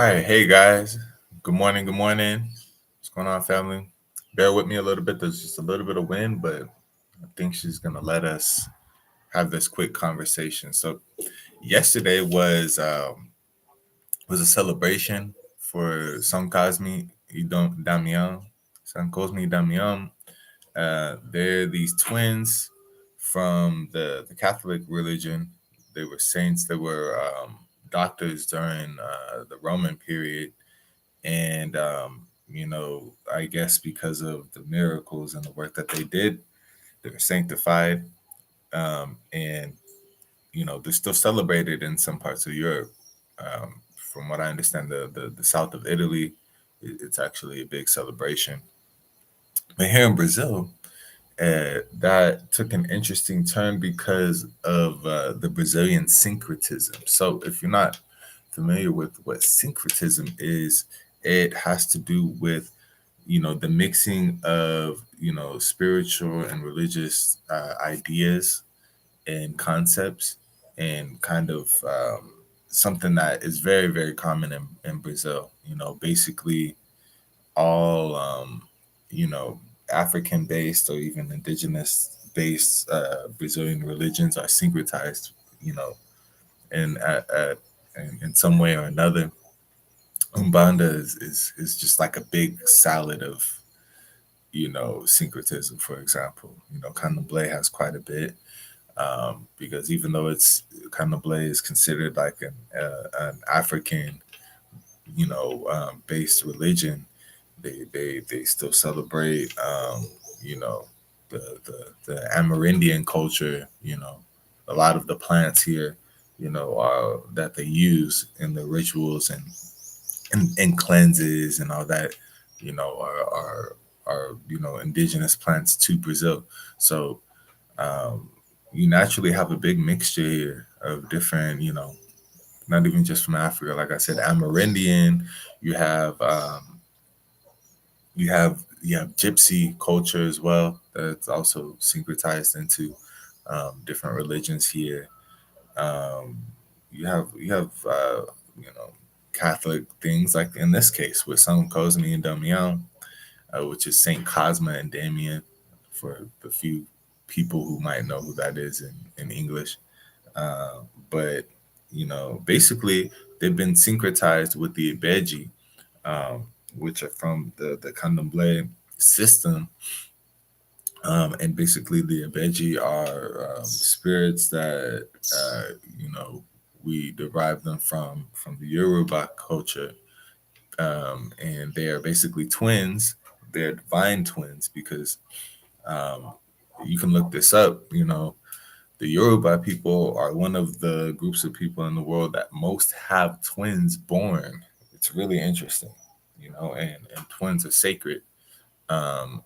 All right, hey guys. Good morning. Good morning. What's going on, family? Bear with me a little bit. There's just a little bit of wind, but I think she's gonna let us have this quick conversation. So yesterday was a celebration for Cosme Damião, Cosme Damião. They're these twins from the Catholic religion. They were saints. They were doctors during the Roman period, and I guess because of the miracles and the work that they did, they were sanctified, and they're still celebrated in some parts of Europe. From what I understand, the south of Italy, it's actually a big celebration. But here in Brazil, that took an interesting turn because of the Brazilian syncretism. So, if you're not familiar with what syncretism is, it has to do with the mixing of spiritual and religious ideas and concepts, and kind of something that is very very common in Brazil. Basically all you know African based or even indigenous based Brazilian religions are syncretized, in in some way or another. Umbanda is just like a big salad of syncretism. For example, Candomblé has quite a bit, because even though it's Candomblé is considered like an African based religion, they still celebrate you know the Amerindian culture. A lot of the plants here are that they use in the rituals and cleanses and all that, are indigenous plants to Brazil. So um, you naturally have a big mixture here of different, not even just from Africa. Like I said, Amerindian. You have you have gypsy culture as well. That's also syncretized into different religions here. Um, you have Catholic things, like in this case with San Cosme and Damião, which is Saint Cosme and Damian, for the few people who might know who that is in English. But basically, they've been syncretized with the Ibeji, which are from the Candomblé system. And basically, the Ibeji are spirits that we derive them from the Yoruba culture, and they are basically twins. They're divine twins because um, you can look this up. The Yoruba people are one of the groups of people in the world that most have twins born. It's really interesting, and twins are sacred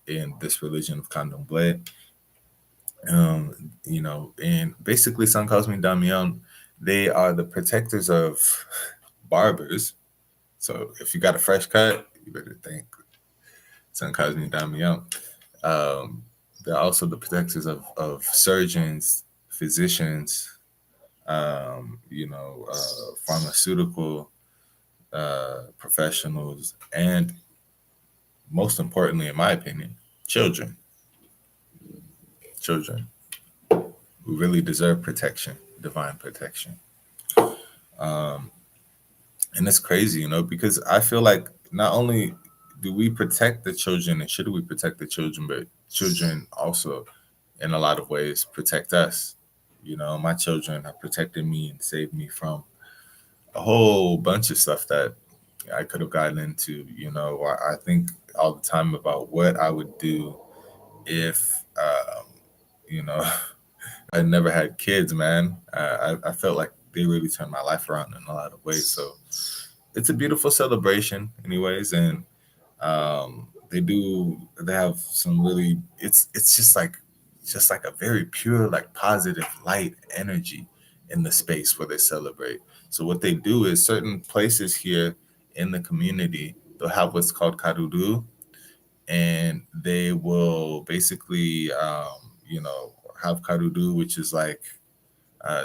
in this religion of Candomblé. And basically, San Cosme and Damian, they are the protectors of barbers. So if you got a fresh cut, you better thank San Cosme and Damian. Um, they're also the protectors of surgeons, physicians, pharmaceutical professionals, and most importantly, in my opinion, children. Children who really deserve protection, divine protection. Um, and it's crazy, because I feel like not only do we protect the children and should we protect the children, but children also, in a lot of ways, protect us. My children have protected me and saved me from a whole bunch of stuff that I could have gotten into. I think all the time about what I would do if, you know, I never had kids, man. I felt like they really turned my life around in a lot of ways. So it's a beautiful celebration, anyways, and they have some really. It's just like a very pure, like positive light energy in the space where they celebrate. So what they do is certain places here in the community, they'll have what's called karudu, and they will basically have karudu, which is like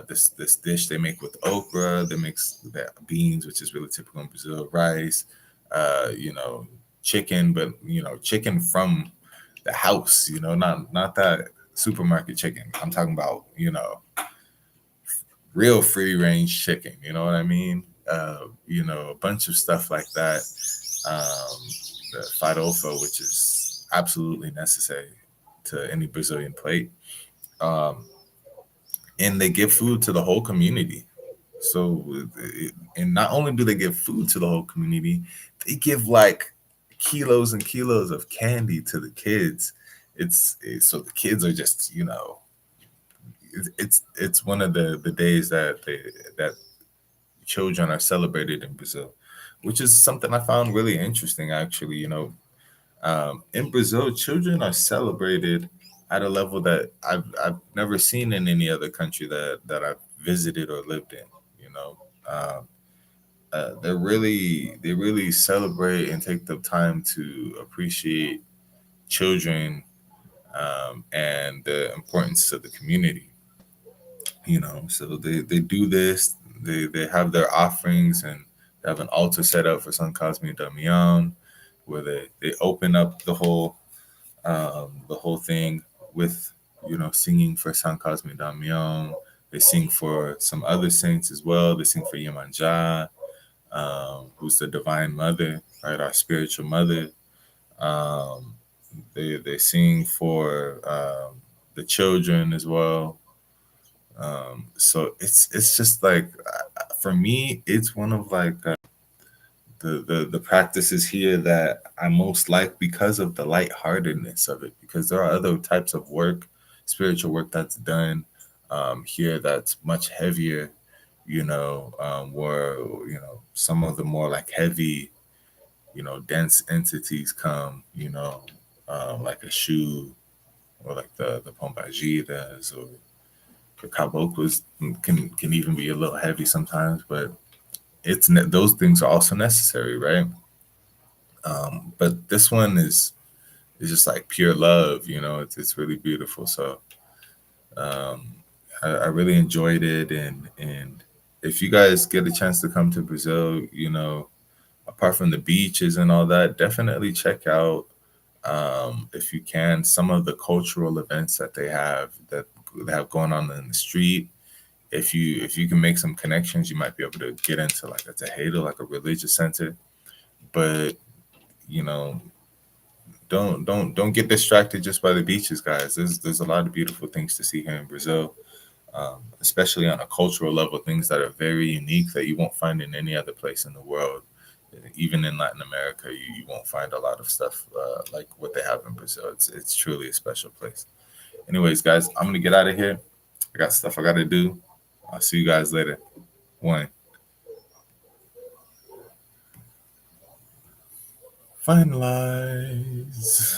this dish they make with okra. They mix the beans, which is really typical in Brazil, rice, you know, chicken, but you know, chicken from the house. You know, not that supermarket chicken. I'm talking about, you know, real free range chicken. You know what I mean? You know, a bunch of stuff like that. Um, the farofa, which is absolutely necessary to any Brazilian plate. Um, and they give food to the whole community. So, and not only do they give food to the whole community, they give like kilos and kilos of candy to the kids. So the kids are just, you know, it's one of the days that children are celebrated in Brazil, which is something I found really interesting. Actually, you know, in Brazil, children are celebrated at a level that I've never seen in any other country that I've visited or lived in. You know, they really celebrate and take the time to appreciate children, and the importance of the community. You know, so they do this. They have their offerings, and they have an altar set up for San Cosme and Damião, where they open up the whole thing with, you know, singing for San Cosme and Damião. They sing for some other saints as well. They sing for Iemanjá, who's the divine mother, right? Our spiritual mother. Um, they sing for the children as well. So it's just like, for me, it's one of like the practices here that I most like because of the lightheartedness of it. Because there are other types of work, spiritual work that's done here that's much heavier. You know, where, you know, some of the more like heavy, you know, dense entities come. You know, like a shoe, or like the pombagiras, or the caboclos can even be a little heavy sometimes, but those things are also necessary, right? But this one is just like pure love, you know. It's really beautiful. So um, I really enjoyed it, and if you guys get a chance to come to Brazil, you know, apart from the beaches and all that, definitely check out, if you can, some of the cultural events that that they have going on in the street. If you can make some connections, you might be able to get into like a Tejado, like a religious center. But you know, don't get distracted just by the beaches, guys. There's a lot of beautiful things to see here in Brazil, especially on a cultural level. Things that are very unique that you won't find in any other place in the world. Even in Latin America, you won't find a lot of stuff like what they have in Brazil. It's truly a special place. Anyways, guys, I'm gonna get out of here. I got stuff I gotta do. I'll see you guys later. One. Finalize.